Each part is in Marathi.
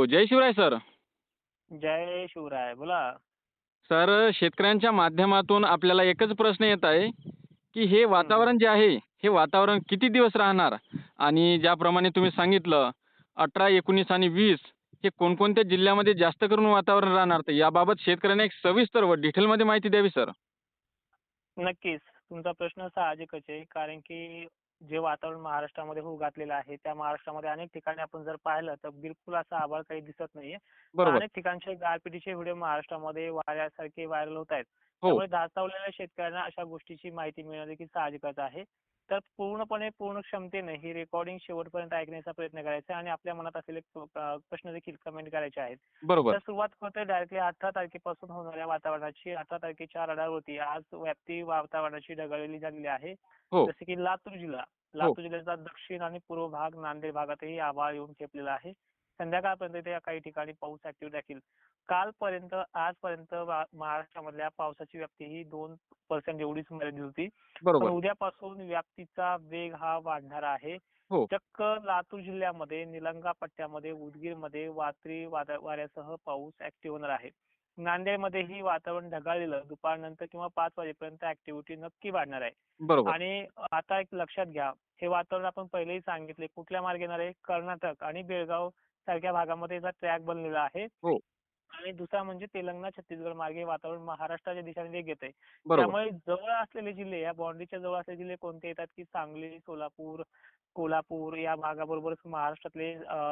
जय शिवराय सर. जय शिवराय. बोला. सर, शेतकऱ्यांच्या माध्यमातून आपल्याला एकच प्रश्न येत आहे, की हे हं, हं. वातावरण जे आहे, हे वातावरण किती दिवस राहणार? आणि ज्याप्रमाणे तुम्ही सांगितलं 18, 19 आणि 20 हे कोणकोणत्या जिल्ह्यामध्ये जास्त करून वातावरण राहणार? तर याबाबत शेतकऱ्यांना एक सविस्तर व डिटेलमध्ये माहिती द्यावी सर. नक्कीच. तुमचा प्रश्न साहजिकच आहे. कारण की जे वातावरण महाराष्ट्रामध्ये होऊ घातलेलं आहे, त्या महाराष्ट्रामध्ये अनेक ठिकाणी आपण जर पाहिलं तर बिलकुल असं आभाळ काही दिसत नाहीये. पण बरोबर. अनेक ठिकाणचे गारपिटीचे व्हिडिओ महाराष्ट्रामध्ये वाऱ्यासारखे व्हायरल होत आहेत. हो, त्यामुळे धास्तावलेल्या शेतकऱ्यांना अशा गोष्टीची माहिती मिळणं देखील साहजिकच आहे. तर पूर्ण क्षमतेने ही रेकॉर्डिंग शेवटपर्यंत ऐकण्याचा प्रयत्न करायचा आणि आपल्या मनात असलेले प्रश्न देखील कमेंट करायचे आहेत. बरोबर. तर सुरुवात करतोय डायरेक्टली 18 तारखेपासून होणाऱ्या वातावरणाची. 18 तारखेच्या रडारवरती आज व्याप्ती वातावरणाची ढगाळलेली झालेली आहे. हो, जसे की लातूर जिल्हा. हो. लातूर जिल्ह्याचा दक्षिण आणि पूर्व भाग, नांदेड भागातही आभाळ येऊन ठेपलेला आहे. संध्याकाळपर्यंत इथे काही ठिकाणी पाऊस ऍक्टिव्ह राहील. कालपर्यंत आजपर्यंत महाराष्ट्रामधल्या पावसाची व्याप्ती ही 2% एवढीच मर्यादित होती. पण बरोबर. उद्यापासून व्याप्तीचा वेग हा वाढणार आहे. हो. चक्क लातूर जिल्ह्यामध्ये, निलंगा पट्ट्यामध्ये, उदगीरमध्ये वादळी वाऱ्यासह पाऊस ऍक्टिव्ह होणार आहे. नांदेडमध्येही वातावरण ढगाळलेलं दुपारनंतर किंवा 5 वाजेपर्यंत ऍक्टिव्हिटी नक्की वाढणार आहे. बरोबर. आणि आता एक लक्षात घ्या, हे वातावरण आपण पहिलेही सांगितले कुठल्या मार्गे येणार आहे? कर्नाटक आणि बेळगाव सारख्या भागामध्ये याचा ट्रॅक बनलेला आहे. हो. आणि दुसरा म्हणजे तेलंगणा, छत्तीसगड मार्गे वातावरण महाराष्ट्राच्या दिशेने वेग येत आहे. बरोबर. त्यामुळे जवळ असलेले जिल्हे, या बाउंड्रीच्या जवळ असलेले जिल्हे कोणते येतात की सांगली, सोलापूर, कोल्हापूर या भागाबरोबरच महाराष्ट्रातले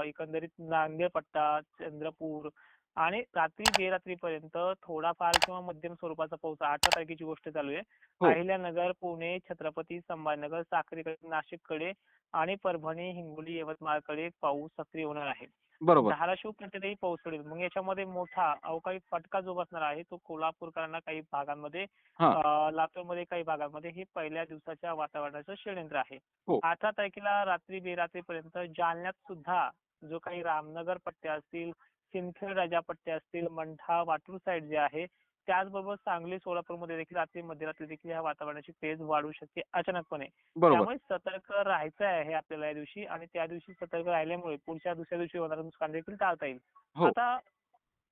एकंदरीत नांदेड पट्टा, चंद्रपूर आणि रात्री बेरात्रीपर्यंत थोडाफार किंवा मध्यम स्वरूपाचा पाऊस 18 तारखेची गोष्ट चालू आहे. हो. अहिल्यानगर, पुणे, छत्रपती संभाजीनगर, साक्रीकडे, नाशिककडे आणि परभणी, हिंगोली, यवतमाळकडे पाऊस सक्रिय होणार आहे. बरोबर. धाराशिव पर्यंतही पाऊस पडेल. मग याच्यामध्ये मोठा अवकाळी फटका जो बसणार आहे तो कोल्हापूरकरांना काही भागांमध्ये, हां. लातूरमध्ये काही भागांमध्ये हे पहिल्या दिवसाच्या वातावरणाचं षडयंत्र आहे. हो. 18 तारखेला रात्री बेरात्रीपर्यंत जालन्यात सुद्धा जो काही रामनगर पट्टे असतील, सिंदखेड राजा पट्टे असतील, मंठा, वाटूर साईड जे आहे, त्याचबरोबर सांगली, सोलापूरमध्ये देखील रात्री मध्यरात्री देखील ह्या वातावरणाची पेज वाढू शकते अचानकपणे. बरोबर. त्यामुळे सतर्क राहायचं आहे आपल्याला या दिवशी आणि त्या दिवशी सतर्क राहिल्यामुळे पुढच्या दुसऱ्या दिवशी होणारं नुकसान देखील टाळता येईल. हो. आता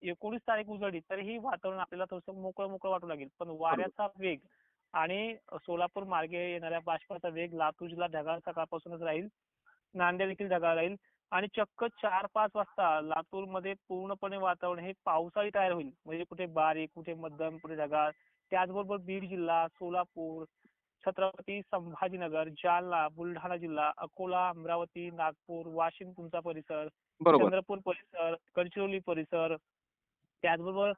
19 तारीख उजळली तरीही वातावरण आपल्याला थोडंसं मोकळं मोकळं वाटू लागेल. पण बरोबर. वाऱ्याचा वेग आणि सोलापूर मार्गे येणाऱ्या बाष्पाचा वेग लातूर जिल्हा ढगाळ सकाळपासूनच राहील. नांदेड देखील ढगाळ राहील आणि चक्क 4-5 वाजता लातूरमध्ये पूर्णपणे वातावरण हे पावसाळी तयार होईल. म्हणजे कुठे बारीक, कुठे मध्यम, कुठे ढगाळ. त्याचबरोबर बीड जिल्हा, सोलापूर, छत्रपती संभाजीनगर, जालना, बुलढाणा जिल्हा, अकोला, अमरावती, नागपूर, वाशिम तुमचा परिसर, बरोबर. चंद्रपूर परिसर, गडचिरोली परिसर, त्याचबरोबर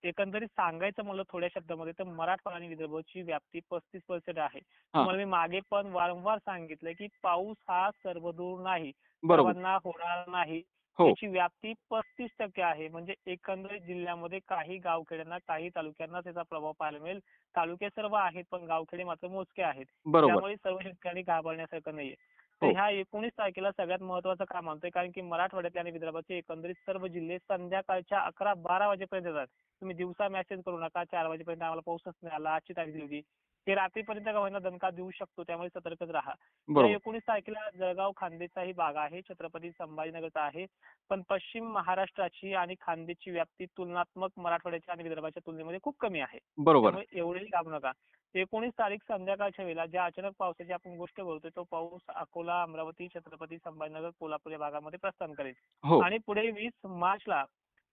एकंदरीत सांगायचं म्हणलं थोड्या शब्दामध्ये तर मराठवाडा आणि विदर्भची व्याप्ती 35% आहे. हां. तुम्हाला मी मागे पण वारंवार सांगितलंय की पाऊस हा सर्वदूर नाही, बरोबर. सर्वांना होणार नाही. हो. याची व्याप्ती 35% आहे. म्हणजे एकंदरीत जिल्ह्यामध्ये काही गावखेड्यांना, काही तालुक्यांना त्याचा प्रभाव पाहायला मिळेल. तालुके सर्व आहेत पण गावखेडे मात्र मोजके आहेत. बरोबर. त्यामुळे सर्व शेतकरी घाबरण्यासारखं नाहीये. तर हो. ह्या 19 तारखेला सगळ्यात महत्त्वाचं काम मानतोय कारण की मराठवाड्यातले आणि विदर्भाचे एकंदरीत सर्व जिल्हे संध्याकाळच्या 11-12 वाजेपर्यंत येतात. तुम्ही दिवसा मेसेज करू नका 4 वाजेपर्यंत आम्हाला पाऊसच नाही आला, आजची तारीख दिली होती. ते रात्रीपर्यंत का होईना दणका देऊ शकतो त्यामुळे सतर्कच राहा. तर बरोबर. 19 तारखेला जळगाव खान्देचाही भाग आहे, छत्रपती संभाजीनगरचा आहे. पण पश्चिम महाराष्ट्राची आणि खान्देची व्याप्ती तुलनात्मक मराठवाड्याच्या आणि विदर्भाच्या तुलनेमध्ये खूप कमी आहे. बरोबर. त्यामुळे एवढेही घाबरू नका. 19 तारीख संध्याकाळच्या वेळेला ज्या अचानक पावसाची आपण गोष्ट बोलतोय तो पाऊस अकोला, अमरावती, छत्रपती संभाजीनगर, कोल्हापूर या भागामध्ये प्रस्थान करेल. हो. आणि पुढे 20 मार्चला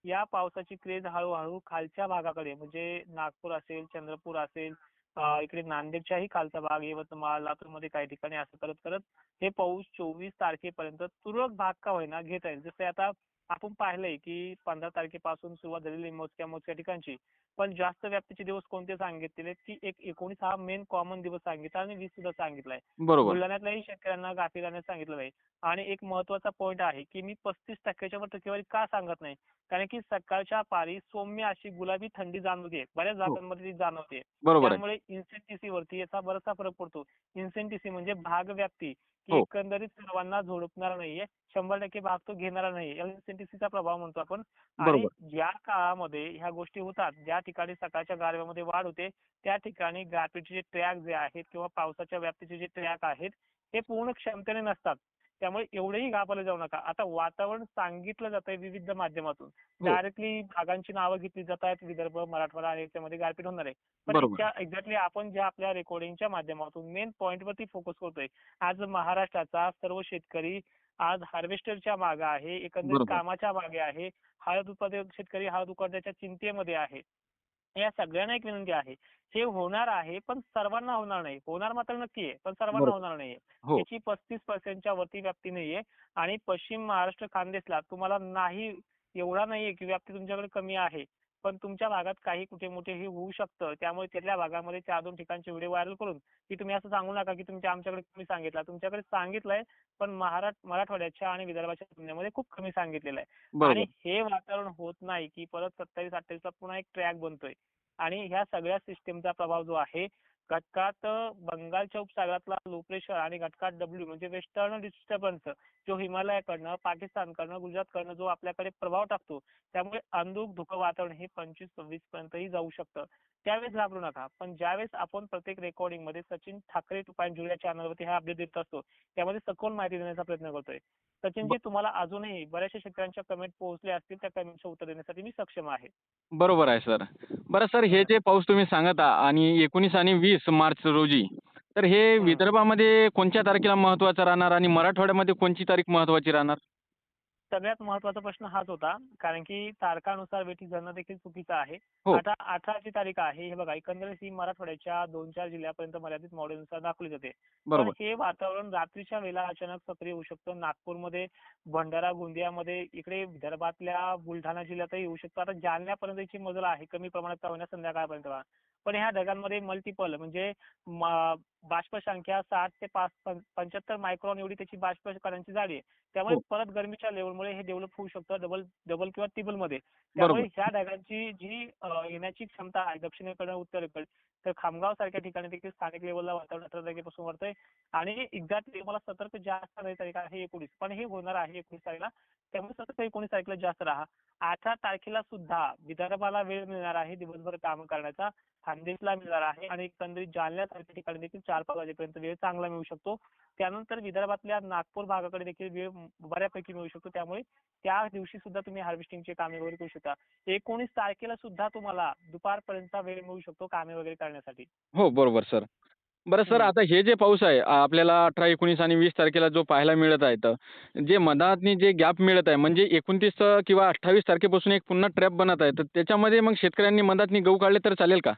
या पावसाची क्रेज हळूहळू खालच्या भागाकडे म्हणजे नागपूर असेल, चंद्रपूर असेल, इकडे नांदेडच्याही खालचा भाग, यवतमाळ, लातूरमध्ये काही ठिकाणी असं करत करत हे पाऊस 24 तारखेपर्यंत तुरळक भाग का होईना घेता येईल. जसं आता आपण पाहिलंय की 15 तारखेपासून सुरुवात झालेली मोजक्या मोजक्या ठिकाणची. पण जास्त व्याप्तीचे दिवस कोणते सांगितलेले की 19 हा मेन कॉमन दिवस सांगितला आणि 20 सुद्धा सांगितलाय. बरोबर. बुलढाण्यातल्याही शेतकऱ्यांना गाफील राहण्यास सांगितलं आहे. आणि एक महत्त्वाचा पॉईंट आहे की मी 35% वर टक्केवारी का सांगत नाही? कारण की सकाळच्या पारी सौम्य अशी गुलाबी थंडी जाणवते. बऱ्याच हो. भागांमध्ये ती जाणवते. बरोबर आहे. त्यामुळे इन्सेंटिसी वरती याचा बराचसा फरक पडतो. इन्सेंटिसी म्हणजे भाग व्याप्ती की हो. एकंदरीत सर्वांना झोडपणारा नाहीये. 100% भाग तो घेणारा नाहीये. या इन्सेंटिसीचा प्रभाव म्हणतो आपण. आणि बरोबर. ज्या काळामध्ये ह्या गोष्टी होतात, ज्या ठिकाणी सकाळच्या गारव्यामध्ये वाढ होते, त्या ठिकाणी गारपीटचे ट्रॅक जे आहेत किंवा पावसाच्या व्याप्तीचे जे ट्रॅक आहेत, हे पूर्ण क्षमतेने नसतात. त्यामुळे एवढेही घाबरले जाऊ नका. आता वातावरण सांगितलं जातंय विविध माध्यमातून. हो, डायरेक्टली भागांची नावं घेतली जात आहेत. विदर्भ, मराठवाडा आणि याच्यामध्ये गारपीट होणार आहे. पण बरोबर. एक्झॅक्टली आपण ज्या आपल्या रेकॉर्डिंगच्या माध्यमातून मेन पॉईंटवरती फोकस करतोय. आज महाराष्ट्राचा सर्व शेतकरी आज हार्वेस्टरच्या मागे आहे. एकंदरीत बरोबर. कामाच्या मागे आहे. हळद उत्पादक शेतकरी हळद उकडण्याच्या चिंतेमध्ये आहे. या सगळ्यांना एक विनंती आहे. हे होणार आहे, पण सर्वांना होणार नाही. होणार मात्र नक्की आहे, पण सर्वांना बरोबर. होणार नाहीये. हो. याची 35% च्या वरती व्याप्ती नाहीये आणि पश्चिम महाराष्ट्र खानदेशला तुम्हाला नाही एवढा नाहीये की व्याप्ती तुमच्याकडे कमी आहे. पण तुमच्या भागात काही कुठे-मोठे हे होऊ शकतं. त्यामुळे तिथल्या भागामध्ये 4-2 ठिकाणचे व्हिडिओ व्हायरल करून की तुम्ही असं सांगू नका की आमच्याकडे कमी सांगितला. तुमच्याकडे सांगितलंय, पण मराठवाड्याच्या आणि विदर्भाच्या तुलनेमध्ये खूप कमी सांगितलेलं आहे. आणि बरोबर. हे वातावरण होत नाही की परत 27-28 ला पुन्हा एक ट्रॅक बनतोय. आणि ह्या सगळ्या सिस्टीमचा प्रभाव जो आहे घटकात बंगालच्या उपसागरातला लो प्रेशर आणि घटकात डब्ल्यू म्हणजे वेस्टर्न डिस्टर्बन्स जो हिमालयाकडनं, पाकिस्तानकडनं, गुजरातकडनं जो आपल्याकडे प्रभाव टाकतो, त्यामुळे अंधुक धुकं वातावरण हे 25-26 पर्यंतही जाऊ शकतं. त्यावेळेस घाबरू नका. पण ज्यावेळेस आपण प्रत्येक रेकॉर्डिंगमध्ये सचिन ठाकरे 2.0 या चॅनलवरती हा अपडेट देत असतो, त्यामध्ये सखोल माहिती देण्याचा प्रयत्न करतोय. ब सचिनजी, तुम्हाला अजूनही बऱ्याचशा शेतकऱ्यांच्या कमेंट पोहोचल्या असतील, त्या कमेंटचं उत्तर देण्यासाठी मी सक्षम आहे. बरोबर आहे सर. बरं सर, हे हं, जे पाऊस तुम्ही सांगत आहात आणि 19 आणि 20 मार्च रोजी, तर हे हं. विदर्भामध्ये कोणत्या तारखेला महत्त्वाचं राहणार आणि मराठवाड्यामध्ये कोणची तारीख महत्त्वाची राहणार? सगळ्यात महत्त्वाचा प्रश्न हाच होता, कारण की तारखानुसार वेठी धरणं देखील चुकीचं आहे. हो, आता 18 ची तारीख आहे, हे बघा एकंदरीत ही मराठवाड्याच्या 2-4 जिल्ह्यापर्यंत मर्यादित मॉडेलनुसार दाखवली जाते. पण बरोबर. हे वातावरण रात्रीच्या वेळेला अचानक सक्रिय होऊ शकतं. नागपूरमध्ये, भंडारा, गोंदियामध्ये, इकडे विदर्भातल्या बुलढाणा जिल्ह्यातही येऊ शकतं. आता जालन्यापर्यंतची मजल आहे, कमी प्रमाणात का होईना संध्याकाळपर्यंत राहा. पण ह्या ढगांमध्ये मल्टिपल म्हणजे बाष्प संख्या 60 ते 75 मायक्रॉन एवढी त्याची बाष्प कणांची जाडी आहे. त्यामुळे हो, परत गरमीच्या लेव्हलमुळे हे डेव्हलप होऊ शकतं डबल डबल किंवा टिबलमध्ये. त्यामुळे बरोबर. ह्या ढगांची जी येण्याची क्षमता आहे दक्षिणेकडे उत्तरेकडे, तर खामगाव सारख्या ठिकाणी देखील स्थानिक लेवलला वातावरण 18 तारखेपासून वाढतंय आणि एक्झॅक्टली तुम्हाला सतर्क जास्त राहण्याची तारीख आहे 19. पण हे होणार आहे 19 तारखेला. त्यामुळे सतर्क 19 तारखेला जास्त राहा. 18 तारखेला सुद्धा विदर्भाला वेळ मिळणार आहे दिवसभर काम करण्याचा. खानदेशला मिळणार आहे आणि एकंदरीत जालन्यासारख्या ठिकाणी देखील 4-5 वाजेपर्यंत वेळ चांगला मिळू शकतो. त्यानंतर विदर्भातल्या नागपूर भागाकडे देखील वेळ बऱ्यापैकी मिळू शकतो. त्यामुळे त्या दिवशी सुद्धा तुम्ही हार्वेस्टिंगची कामे वगैरे करू शकता. 19 तारखेला सुद्धा तुम्हाला दुपारपर्यंतचा वेळ मिळू शकतो कामे वगैरे करण्यासाठी. हो, बरोबर सर. बरं सर, हं. आता हे जे पाऊस आहे आपल्याला 18, 19 आणि 20 तारखेला जो पाहायला मिळत आहे, तर जे मधातनी जे गॅप मिळत आहे म्हणजे 29 किंवा 28 तारखेपासून एक पुन्हा ट्रॅप बनत आहे, तर त्याच्यामध्ये मग शेतकऱ्यांनी मधातनी गहू काढले तर चालेल का?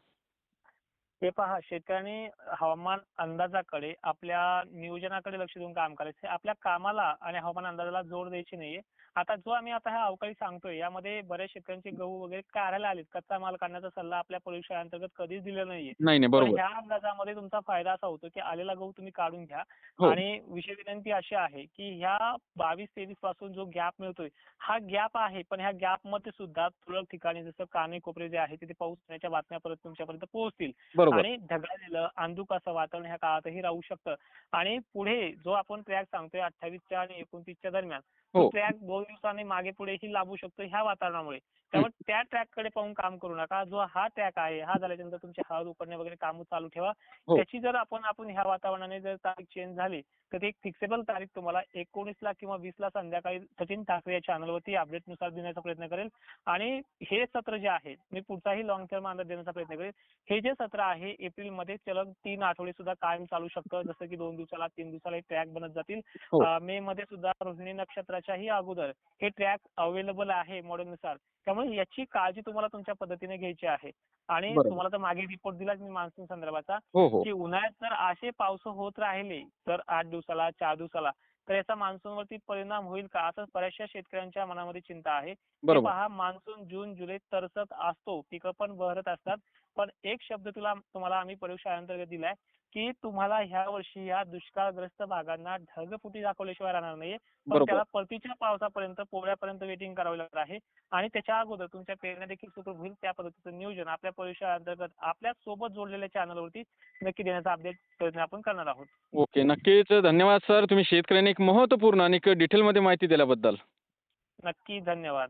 हे पहा, शेतकऱ्यांनी हवामान अंदाजाकडे आपल्या नियोजनाकडे लक्ष देऊन काम करायचं. आपल्या कामाला आणि हवामान अंदाजाला जोड द्यायची नाहीये. आता जो आम्ही आता हा अवकाळी सांगतोय यामध्ये बऱ्याच शेतकऱ्यांचे गहू वगैरे काढायला आलेत. कच्चा माल काढण्याचा सल्ला आपल्या परिसराअंतर्गत कधीच दिला नाहीये. नाही, नाही. पण बरोबर. ह्या अंदाजामध्ये तुमचा फायदा असा होतो की आलेला गहू तुम्ही काढून घ्या हो, आणि विशेष विनंती अशी आहे की ह्या 22-23 पासून जो गॅप मिळतोय हा गॅप आहे, पण ह्या गॅपमध्ये सुद्धा तुरळक ठिकाणी जसं कानेकोपरे जे आहे तिथे पाऊस होण्याच्या बातम्या परत तुमच्यापर्यंत पोहोचतील. बरोबर. आणि ढगाळलेलं अंधुक असं वातावरण ह्या काळातही राहू शकतं. आणि पुढे जो आपण ट्रॅक सांगतोय 28च्या आणि 29च्या दरम्यान, तो हो. ट्रॅक 2 दिवसांनी मागे पुढेही लागू शकतो ह्या वातावरणामुळे. हं. त्यामुळे त्या ट्रॅककडे पाहून काम करू नका. जो हा ट्रॅक आहे, हा झाल्यानंतर तुमची हळद उपटणे वगैरे कामं चालू ठेवा. हो. त्याची जर आपण ह्या वातावरणाने जर तारीख चेंज झाली, तर ती एक फिक्सेबल तारीख तुम्हाला 19ला किंवा 20ला संध्याकाळी सचिन ठाकरे या चॅनलवरती अपडेटनुसार देण्याचा प्रयत्न करेल. आणि हे सत्र जे आहे, मी पुढचाही लॉंग टर्म अंदाज देण्याचा प्रयत्न करेल. हे जे सत्र आहे एप्रिलमध्ये सलग 3 आठवडे सुद्धा कायम चालू शकतं. जसं की 2 दिवसाला, 3 दिवसाला हे ट्रॅक बनत जातील. हो. मे मध्ये सुद्धा रोहिणी नक्षत्राच्याही अगोदर हे ट्रॅक अवेलेबल आहे मॉडेलनुसार. त्यामुळे याची काळजी तुम्हाला तुमच्या पद्धतीने घ्यायची आहे. आणि बरोबर. तुम्हाला तर मागे रिपोर्ट दिलाच मी मान्सून संदर्भाचा, हो, हो. की उन्हाळ्यात जर असे पाऊस होत राहिले तर 8 दिवसाला, 4 दिवसाला, तर याचा मान्सूनवरती परिणाम होईल का? असं बऱ्याचशा शेतकऱ्यांच्या मनामध्ये चिंता आहे. हे बरोबर. पहा, मान्सून जून, जुलै तरसत असतो. पिकं पण बहरत असतात. पण एक शब्द तुम्हाला आम्ही प्रयोगशाळेअंतर्गत दिलाय, की तुम्हाला ह्या वर्षी या दुष्काळग्रस्त भागांना ढगफुटी दाखवल्याशिवाय राहणार नाहीये. पण बरोबर. त्याला परतीच्या पावसापर्यंत, पोळ्यापर्यंत वेटिंग करावी लागणार आहे. आणि त्याच्या अगोदर तुमच्या पेरण्या देखील सुखरूप होईल. त्या पद्धतीचं नियोजन आपल्या परिसराअंतर्गत आपल्या सोबत जोडलेल्या चॅनलवरती नक्की देण्याचा अपडेट प्रयत्न आपण करणार आहोत. ओके. नक्कीच धन्यवाद सर. तुम्ही शेतकऱ्यांनी एक महत्त्वपूर्ण आणि डिटेलमध्ये माहिती दिल्याबद्दल. नक्की, धन्यवाद.